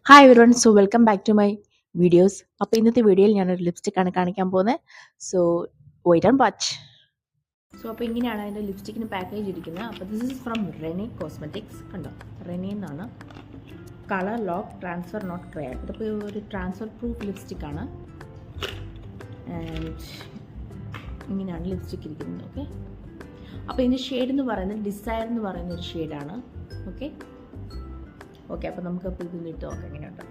Hi everyone, so welcome back to my videos. അപ്പോൾ ഇന്നത്തെ വീഡിയോയിൽ ഞാനൊരു ലിപ്സ്റ്റിക്കാണ് കാണിക്കാൻ പോകുന്നത്. So wait and watch. So അപ്പോൾ ഇങ്ങനെയാണ് അതിൻ്റെ ലിപ്സ്റ്റിക്കിന് പാക്കേജ് ഇരിക്കുന്നത്. അപ്പോൾ this is from Renee cosmetics. കണ്ടോ, റെനി എന്നാണ്. കളർ ലോക്ക് ട്രാൻസ്ഫർ നോട്ട് ക്രയർ. ഇതിപ്പോൾ ഒരു ട്രാൻസ്ഫർ പ്രൂഫ് ലിപ്സ്റ്റിക്കാണ്. ആൻഡ് ഇങ്ങനെയാണ് ലിപ്സ്റ്റിക്ക് ഇരിക്കുന്നത്. ഓക്കെ, അപ്പോൾ ഇതിൻ്റെ ഷെയ്ഡ് എന്ന് പറയുന്നത് ഡിസയർ എന്ന് പറയുന്ന ഒരു ഷെയ്ഡാണ്. ഓക്കെ, അപ്പോൾ നമുക്കപ്പോൾ ഇതൊന്ന് ഇട്ട് നോക്കാം എങ്ങനെയുണ്ട്.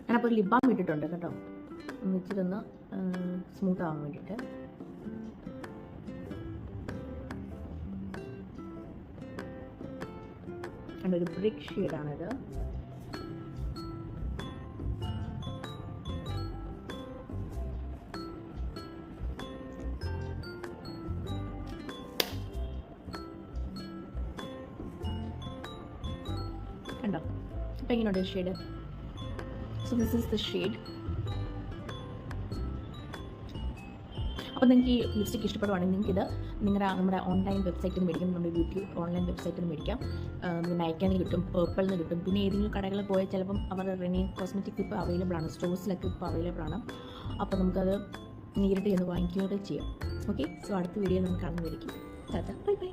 ഞാനപ്പോൾ ലിപ് ബാം ഇട്ടിട്ടുണ്ട് കേട്ടോ, ഒന്ന് ഇച്ചിരി ഒന്ന് സ്മൂത്ത് ആവാൻ വേണ്ടിയിട്ട്. ഒരു ബ്രിക്ക് ഷെയ്ഡാണിത്. കണ്ടോ, അപ്പം എങ്ങനെയുണ്ട് shade? So this is the shade. അപ്പോൾ നിങ്ങൾക്ക് ഈ ലിപ്സ്റ്റിക് ഇഷ്ടപ്പെടുവാണെങ്കിൽ നിങ്ങൾക്കിത് നമ്മുടെ ഓൺലൈൻ വെബ്സൈറ്റിൽ നിന്ന് മേടിക്കാം. നമ്മുടെ ബ്യൂട്ടി ഓൺലൈൻ വെബ്സൈറ്റിൽ നിന്ന് മേടിക്കാം. നൈക്കയിൽ നിന്ന് കിട്ടും, പേർപ്പിളിൽ നിന്ന് കിട്ടും. പിന്നെ ഏതെങ്കിലും കടകളിൽ പോയാൽ ചിലപ്പം അവരുടെ റെനി കോസ്മെറ്റിക്സ് ഇപ്പോൾ അവൈലബിൾ ആണ്, സ്റ്റോഴ്സിലൊക്കെ ഇപ്പോൾ അവൈലബിൾ ആണ്. അപ്പോൾ നമുക്കത് നേരിട്ട് ചെന്ന് വാങ്ങിക്കുകയൊക്കെ ചെയ്യാം. ഓക്കെ, സോ അടുത്ത വീഡിയോ നമുക്ക് കാണുന്നതായിരിക്കും. Bye bye.